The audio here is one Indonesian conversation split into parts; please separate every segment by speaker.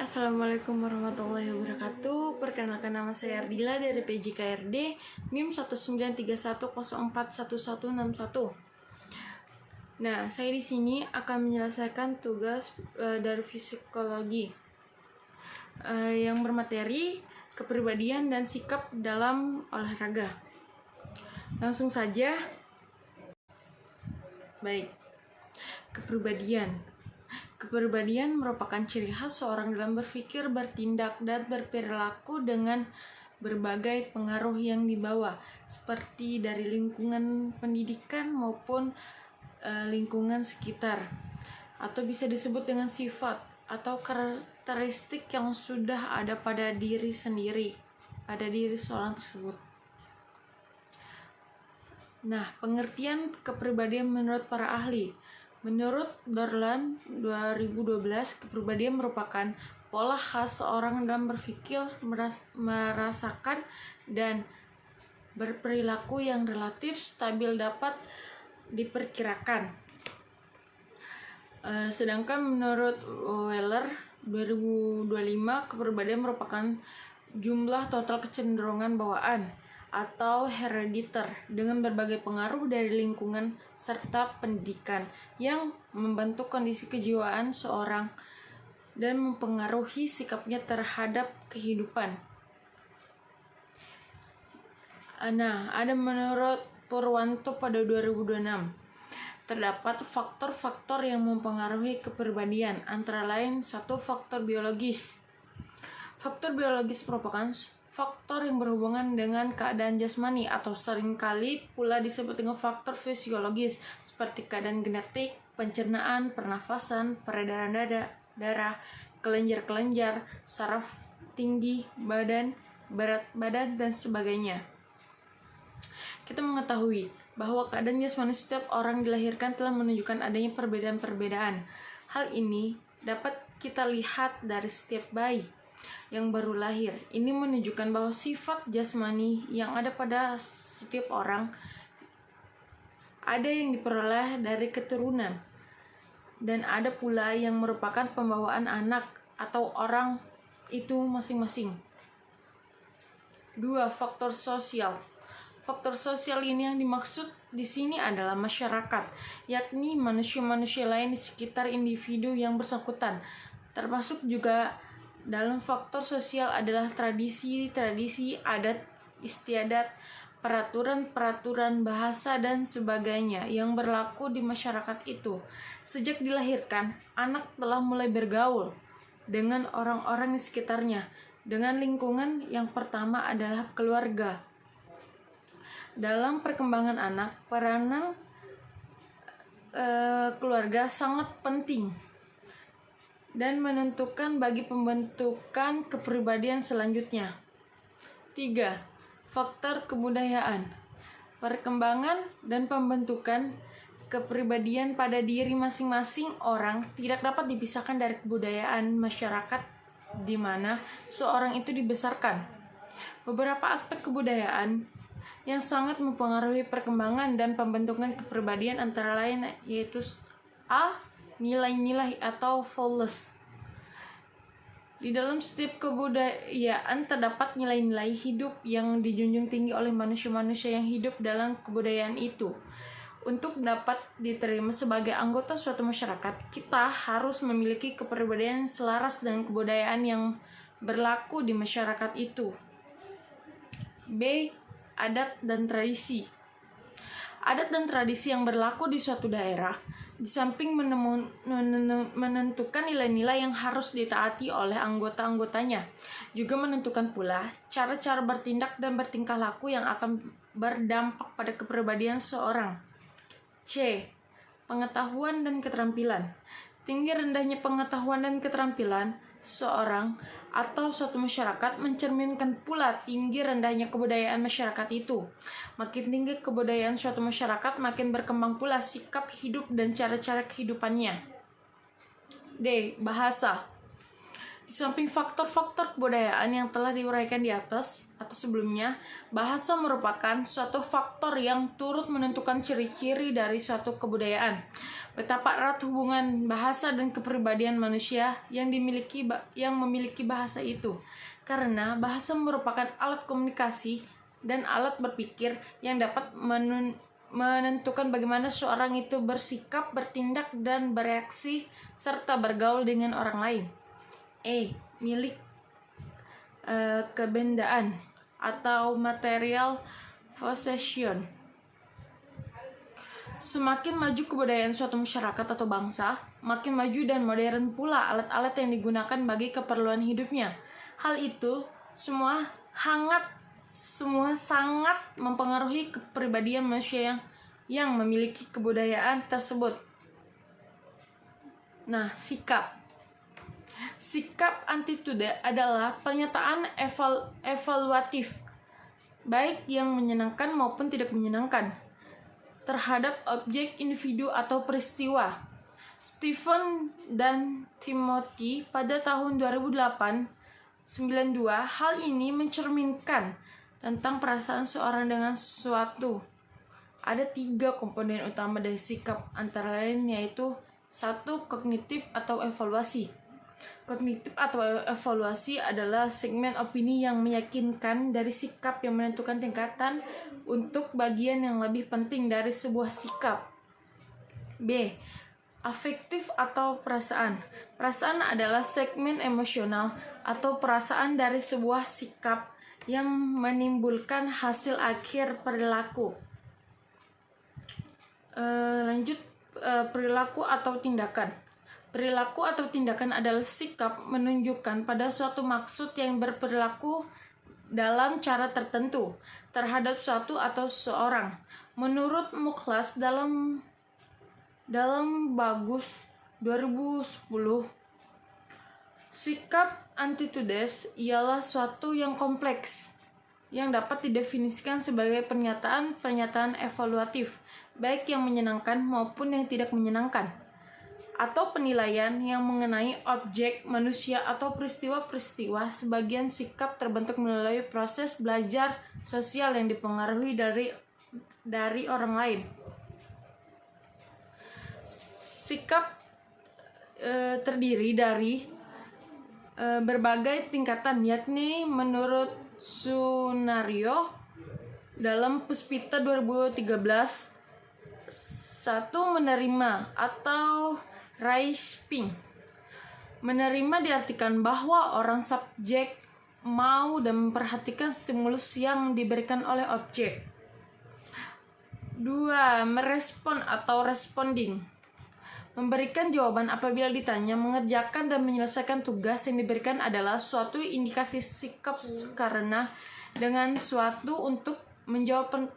Speaker 1: Assalamualaikum warahmatullahi wabarakatuh. Perkenalkan, nama saya Ardila dari PJKRD NIM 1931041161. Nah, saya di sini akan menyelesaikan tugas dari psikologi yang bermateri kepribadian dan sikap dalam olahraga. Langsung saja. Baik. Kepribadian merupakan ciri khas seorang dalam berpikir, bertindak, dan berperilaku dengan berbagai pengaruh yang dibawa, seperti dari lingkungan pendidikan maupun lingkungan sekitar, atau bisa disebut dengan sifat atau karakteristik yang sudah ada pada diri sendiri, pada diri seorang tersebut. Nah, pengertian kepribadian menurut para ahli. Menurut Dorland 2012, kepribadian merupakan pola khas seorang dalam berpikir, merasakan, dan berperilaku yang relatif stabil dapat diperkirakan. Sedangkan menurut Weller 2025, kepribadian merupakan jumlah total kecenderungan bawaan atau herediter dengan berbagai pengaruh dari lingkungan serta pendidikan yang membentuk kondisi kejiwaan seorang dan mempengaruhi sikapnya terhadap kehidupan. Nah, ada menurut Purwanto pada 2026, terdapat faktor-faktor yang mempengaruhi kepribadian, antara lain 1. Faktor biologis. Faktor biologis merupakan faktor yang berhubungan dengan keadaan jasmani atau seringkali pula disebut dengan faktor fisiologis seperti keadaan genetik, pencernaan, pernafasan, peredaran darah, kelenjar-kelenjar, saraf, tinggi badan, berat badan, dan sebagainya. Kita mengetahui bahwa keadaan jasmani setiap orang dilahirkan telah menunjukkan adanya perbedaan-perbedaan. Hal ini dapat kita lihat dari setiap bayi yang baru lahir. Ini menunjukkan bahwa sifat jasmani yang ada pada setiap orang ada yang diperoleh dari keturunan, dan ada pula yang merupakan pembawaan anak atau orang itu masing-masing. 2. Faktor sosial. Faktor sosial ini yang dimaksud di sini adalah masyarakat, yakni manusia-manusia lain di sekitar individu yang bersangkutan. Termasuk juga dalam faktor sosial adalah tradisi, adat istiadat, peraturan-peraturan bahasa, dan sebagainya yang berlaku di masyarakat itu. Sejak dilahirkan, anak telah mulai bergaul dengan orang-orang di sekitarnya, dengan lingkungan yang pertama adalah keluarga. Dalam perkembangan anak, peranan keluarga sangat penting dan menentukan bagi pembentukan kepribadian selanjutnya. 3. Faktor kebudayaan. Perkembangan dan pembentukan kepribadian pada diri masing-masing orang tidak dapat dipisahkan dari kebudayaan masyarakat di mana seorang itu dibesarkan. Beberapa aspek kebudayaan yang sangat mempengaruhi perkembangan dan pembentukan kepribadian antara lain yaitu A. Nilai-nilai atau values. Di dalam setiap kebudayaan terdapat nilai-nilai hidup yang dijunjung tinggi oleh manusia-manusia yang hidup dalam kebudayaan itu. Untuk dapat diterima sebagai anggota suatu masyarakat, kita harus memiliki kepribadian selaras dengan kebudayaan yang berlaku di masyarakat itu. B. Adat dan tradisi. Adat dan tradisi yang berlaku di suatu daerah, di samping menentukan nilai-nilai yang harus ditaati oleh anggota-anggotanya, juga menentukan pula cara-cara bertindak dan bertingkah laku yang akan berdampak pada kepribadian seorang. C. Pengetahuan dan keterampilan. Tinggi rendahnya pengetahuan dan keterampilan seorang atau suatu masyarakat mencerminkan pula tinggi rendahnya kebudayaan masyarakat itu. Makin tinggi kebudayaan suatu masyarakat, makin berkembang pula sikap hidup dan cara-cara kehidupannya. D. Bahasa. Di samping faktor-faktor kebudayaan yang telah diuraikan di atas atau sebelumnya, bahasa merupakan suatu faktor yang turut menentukan ciri-ciri dari suatu kebudayaan. Betapa erat hubungan bahasa dan kepribadian manusia yang memiliki bahasa itu. Karena bahasa merupakan alat komunikasi dan alat berpikir yang dapat menentukan bagaimana seorang itu bersikap, bertindak, dan bereaksi serta bergaul dengan orang lain. Milik kebendaan atau material possession. Semakin maju kebudayaan suatu masyarakat atau bangsa, makin maju dan modern pula alat-alat yang digunakan bagi keperluan hidupnya. Hal itu semua sangat mempengaruhi kepribadian manusia yang memiliki kebudayaan tersebut. Nah, sikap attitude adalah pernyataan evaluatif, baik yang menyenangkan maupun tidak menyenangkan, terhadap objek, individu, atau peristiwa. Stephen dan Timothy pada tahun 2008-92, hal ini mencerminkan tentang perasaan seorang dengan sesuatu. Ada 3 komponen utama dari sikap, antara lain yaitu 1. Kognitif atau evaluasi. Kognitif atau evaluasi adalah segmen opini yang meyakinkan dari sikap yang menentukan tingkatan untuk bagian yang lebih penting dari sebuah sikap. B. Afektif atau perasaan. Perasaan adalah segmen emosional atau perasaan dari sebuah sikap yang menimbulkan hasil akhir perilaku. Perilaku atau tindakan. Perilaku atau tindakan adalah sikap menunjukkan pada suatu maksud yang berperilaku dalam cara tertentu terhadap suatu atau seorang. Menurut Muklas dalam Bagus 2010, sikap attitudes ialah suatu yang kompleks yang dapat didefinisikan sebagai pernyataan evaluatif, baik yang menyenangkan maupun yang tidak menyenangkan, atau penilaian yang mengenai objek, manusia, atau peristiwa-peristiwa. Sebagian sikap terbentuk melalui proses belajar sosial yang dipengaruhi dari orang lain. Sikap terdiri dari berbagai tingkatan, yakni menurut Sunario dalam Puspita 2013, 1. Menerima atau Reisping. Menerima diartikan bahwa orang subjek mau dan memperhatikan stimulus yang diberikan oleh objek. 2. Merespon atau responding. Memberikan jawaban apabila ditanya. Mengerjakan dan menyelesaikan tugas yang diberikan adalah suatu indikasi sikap karena dengan suatu untuk menjawab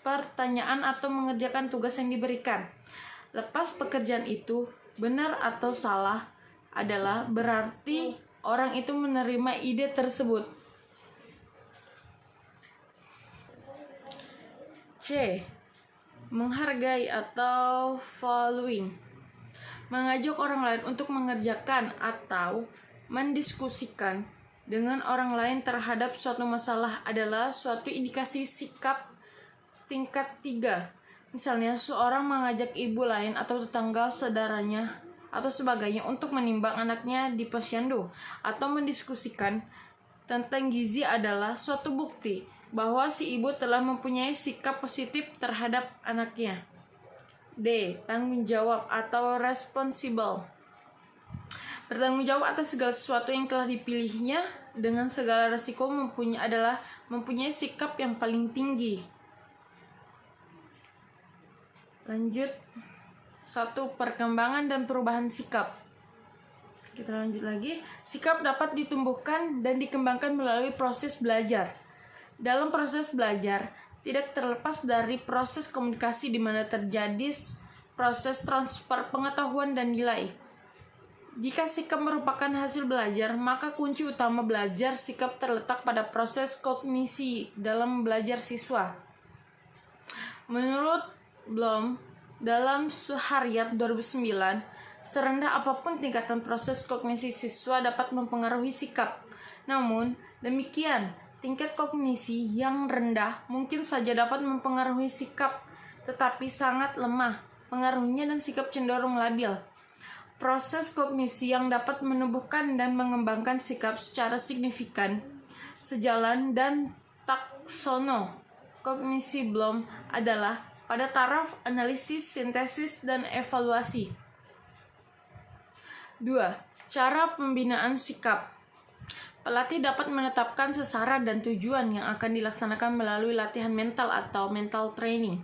Speaker 1: pertanyaan atau mengerjakan tugas yang diberikan. Lepas pekerjaan itu benar atau salah adalah berarti orang itu menerima ide tersebut. C. Menghargai atau valuing. Mengajak orang lain untuk mengerjakan atau mendiskusikan dengan orang lain terhadap suatu masalah adalah suatu indikasi sikap tingkat 3. Misalnya, seorang mengajak ibu lain atau tetangga saudaranya atau sebagainya untuk menimbang anaknya di posyandu atau mendiskusikan tentang gizi adalah suatu bukti bahwa si ibu telah mempunyai sikap positif terhadap anaknya. D. Tanggung jawab atau responsible. Bertanggung jawab atas segala sesuatu yang telah dipilihnya dengan segala resiko mempunyai sikap yang paling tinggi. Lanjut. 1. Perkembangan dan perubahan sikap. Kita lanjut lagi. Sikap dapat ditumbuhkan dan dikembangkan melalui proses belajar. Dalam proses belajar, tidak terlepas dari proses komunikasi di mana terjadi proses transfer pengetahuan dan nilai. Jika sikap merupakan hasil belajar, maka kunci utama belajar sikap terletak pada proses kognisi dalam belajar siswa. Menurut Bloom, dalam Suharyat 2009, serendah apapun tingkatan proses kognisi siswa dapat mempengaruhi sikap. Namun, demikian, tingkat kognisi yang rendah mungkin saja dapat mempengaruhi sikap, tetapi sangat lemah. pengaruhnya dan sikap cenderung labil. Proses kognisi yang dapat menumbuhkan dan mengembangkan sikap secara signifikan sejalan dan taksono-kognisi Bloom adalah pada taraf analisis, sintesis, dan evaluasi. 2. Cara pembinaan sikap. Pelatih dapat menetapkan sasaran dan tujuan yang akan dilaksanakan melalui latihan mental atau mental training.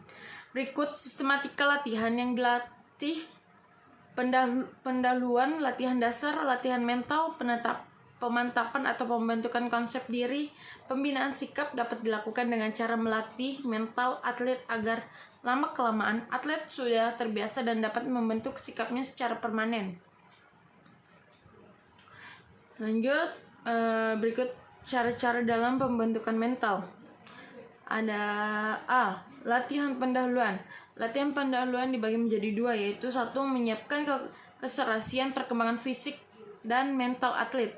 Speaker 1: Berikut sistematika latihan yang dilatih: pendahuluan, latihan dasar, latihan mental, pemantapan atau pembentukan konsep diri. Pembinaan sikap dapat dilakukan dengan cara melatih mental atlet agar lama-kelamaan atlet sudah terbiasa dan dapat membentuk sikapnya secara permanen. Lanjut, berikut cara-cara dalam pembentukan mental. Ada A. Latihan pendahuluan. Latihan pendahuluan dibagi menjadi dua, yaitu 1. Menyiapkan keserasian perkembangan fisik dan mental atlet.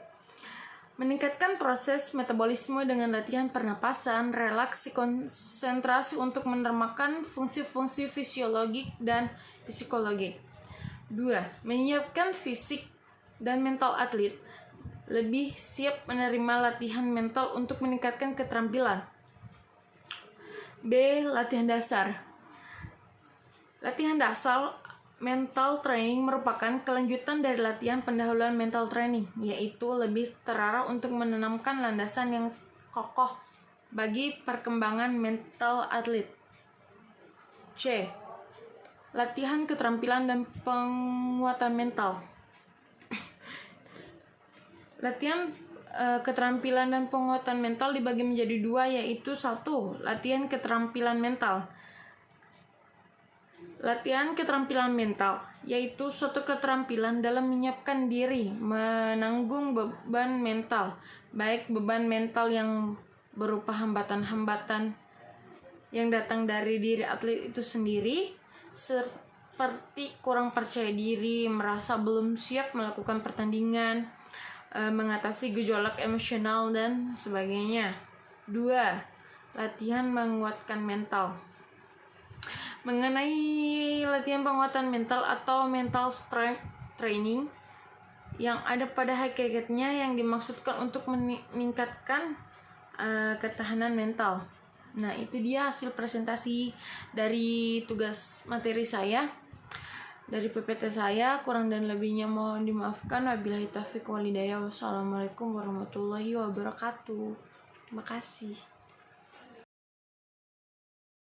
Speaker 1: Meningkatkan proses metabolisme dengan latihan pernapasan, relaksi, konsentrasi untuk menermakan fungsi-fungsi fisiologik dan psikologik. 2. Menyiapkan fisik dan mental atlet lebih siap menerima latihan mental untuk meningkatkan keterampilan. B. Latihan dasar. Latihan dasar mental training merupakan kelanjutan dari latihan pendahuluan mental training, yaitu lebih terarah untuk menanamkan landasan yang kokoh bagi perkembangan mental atlet. C. Latihan keterampilan dan penguatan mental. Latihan keterampilan dan penguatan mental dibagi menjadi dua, yaitu 1. Latihan keterampilan mental. Latihan keterampilan mental yaitu suatu keterampilan dalam menyiapkan diri menanggung beban mental, baik beban mental yang berupa hambatan-hambatan yang datang dari diri atlet itu sendiri, seperti kurang percaya diri, merasa belum siap melakukan pertandingan, mengatasi gejolak emosional, dan sebagainya. 2. Latihan menguatkan mental. Mengenai latihan penguatan mental atau mental strength training, yang ada pada hakikatnya yang dimaksudkan untuk meningkatkan ketahanan mental. Nah, itu dia hasil presentasi dari tugas materi saya, dari PPT saya. Kurang dan lebihnya mohon dimaafkan. Wabillahi taufiq wal hidayah. Wassalamualaikum warahmatullahi wabarakatuh. Terima kasih.